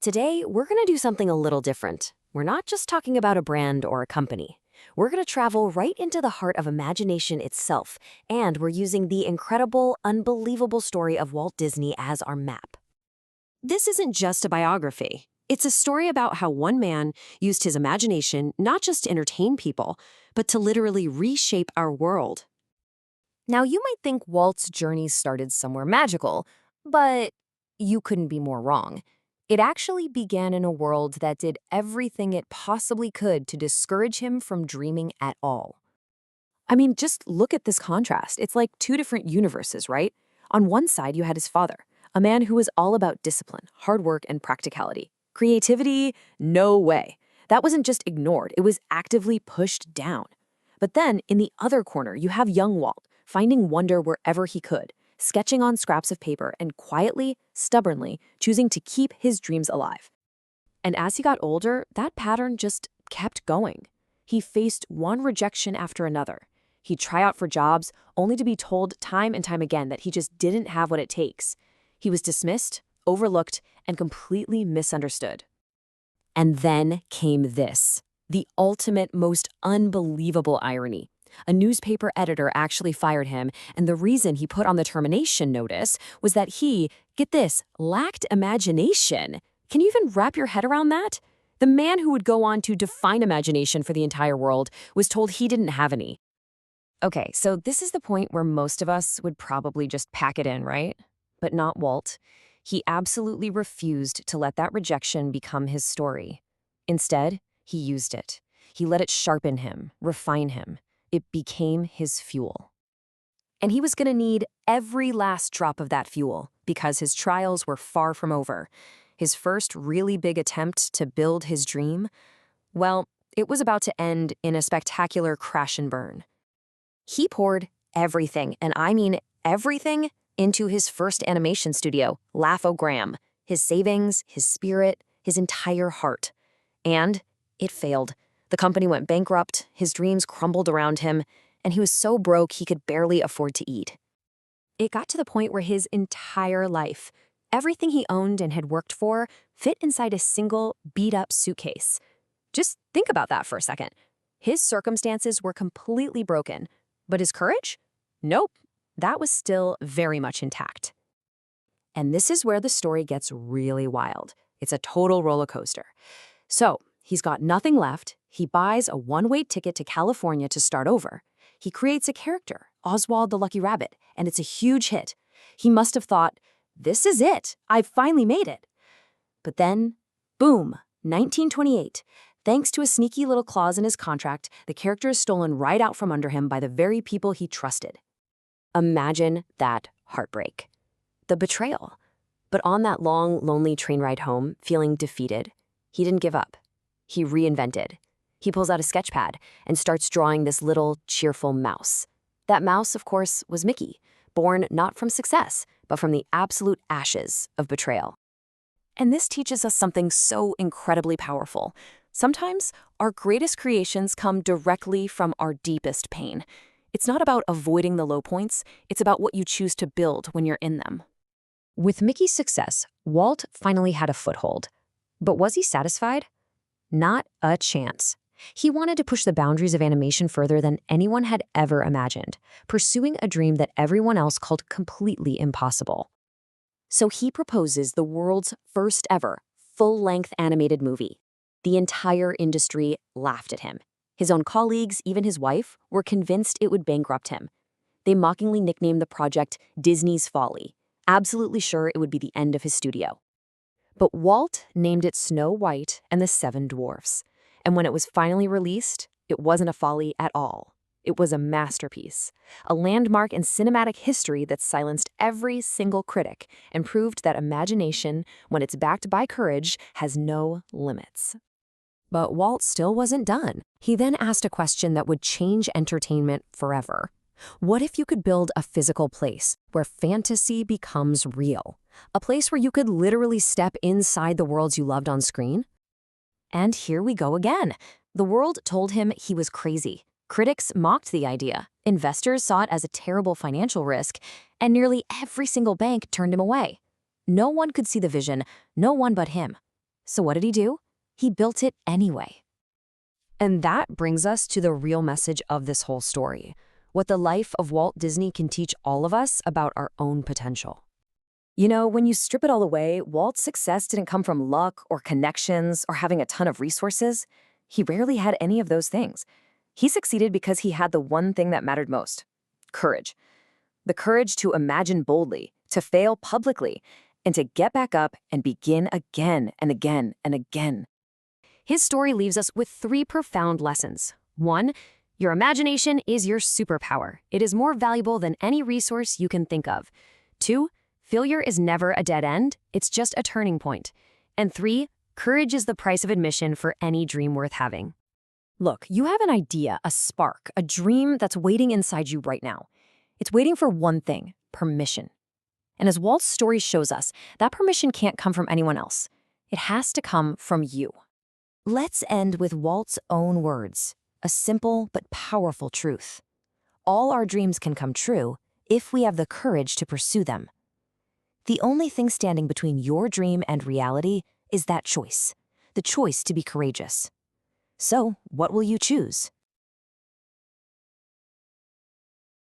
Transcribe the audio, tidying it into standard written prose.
Today, we're going to do something a little different. We're not just talking about a brand or a company. We're going to travel right into the heart of imagination itself, and we're using the incredible, unbelievable story of Walt Disney as our map. This isn't just a biography. It's a story about how one man used his imagination not just to entertain people, but to literally reshape our world. Now, you might think Walt's journey started somewhere magical, but you couldn't be more wrong. It actually began in a world that did everything it possibly could to discourage him from dreaming at all. I mean, just look at this contrast. It's like two different universes, right? On one side, you had his father, a man who was all about discipline, hard work, and practicality. Creativity? No way. That wasn't just ignored, it was actively pushed down. But then, in the other corner, you have young Walt, finding wonder wherever he could, sketching on scraps of paper and quietly, stubbornly, choosing to keep his dreams alive. And as he got older, that pattern just kept going. He faced one rejection after another. He'd try out for jobs, only to be told time and time again that he just didn't have what it takes. He was dismissed, overlooked, and completely misunderstood. And then came this, the ultimate, most unbelievable irony. A newspaper editor actually fired him, and the reason he put on the termination notice was that he, get this, lacked imagination. Can you even wrap your head around that? The man who would go on to define imagination for the entire world was told he didn't have any. Okay, so this is the point where most of us would probably just pack it in, right? But not Walt. He absolutely refused to let that rejection become his story. Instead, he used it. He let it sharpen him, refine him. It became his fuel. And he was going to need every last drop of that fuel because his trials were far from over. His first really big attempt to build his dream, well, it was about to end in a spectacular crash and burn. He poured everything, and I mean everything, into his first animation studio, Laugh-O-Gram, his savings, his spirit, his entire heart. And it failed. The company went bankrupt, his dreams crumbled around him, and he was so broke he could barely afford to eat. It got to the point where his entire life, everything he owned and had worked for, fit inside a single beat-up suitcase. Just think about that for a second. His circumstances were completely broken, but his courage? Nope, that was still very much intact. And this is where the story gets really wild. It's a total roller coaster. So, he's got nothing left. He buys a one-way ticket to California to start over. He creates a character, Oswald the Lucky Rabbit, and it's a huge hit. He must have thought, this is it. I've finally made it. But then, boom, 1928. Thanks to a sneaky little clause in his contract, the character is stolen right out from under him by the very people he trusted. Imagine that heartbreak. The betrayal. But on that long, lonely train ride home, feeling defeated, he didn't give up. He reinvented. He pulls out a sketch pad and starts drawing this little, cheerful mouse. That mouse, of course, was Mickey, born not from success, but from the absolute ashes of betrayal. And this teaches us something so incredibly powerful. Sometimes our greatest creations come directly from our deepest pain. It's not about avoiding the low points, it's about what you choose to build when you're in them. With Mickey's success, Walt finally had a foothold. But was he satisfied? Not a chance. He wanted to push the boundaries of animation further than anyone had ever imagined, pursuing a dream that everyone else called completely impossible. So he proposes the world's first ever full-length animated movie. The entire industry laughed at him. His own colleagues, even his wife, were convinced it would bankrupt him. They mockingly nicknamed the project Disney's Folly, absolutely sure it would be the end of his studio. But Walt named it Snow White and the Seven Dwarfs. And when it was finally released, it wasn't a folly at all. It was a masterpiece, a landmark in cinematic history that silenced every single critic and proved that imagination, when it's backed by courage, has no limits. But Walt still wasn't done. He then asked a question that would change entertainment forever. What if you could build a physical place where fantasy becomes real? A place where you could literally step inside the worlds you loved on screen? And here we go again. The world told him he was crazy. Critics mocked the idea. Investors saw it as a terrible financial risk, and nearly every single bank turned him away. No one could see the vision, no one but him. So what did he do? He built it anyway. And that brings us to the real message of this whole story, what the life of Walt Disney can teach all of us about our own potential. You know, when you strip it all away, Walt's success didn't come from luck or connections or having a ton of resources. He rarely had any of those things. He succeeded because he had the one thing that mattered most: courage. The courage to imagine boldly, to fail publicly, and to get back up and begin again and again and again. His story leaves us with 3 profound lessons. 1, your imagination is your superpower. It is more valuable than any resource you can think of. 2, failure is never a dead end, it's just a turning point. And 3, courage is the price of admission for any dream worth having. Look, you have an idea, a spark, a dream that's waiting inside you right now. It's waiting for one thing: permission. And as Walt's story shows us, that permission can't come from anyone else. It has to come from you. Let's end with Walt's own words, a simple but powerful truth. All our dreams can come true if we have the courage to pursue them. The only thing standing between your dream and reality is that choice, the choice to be courageous. So, what will you choose?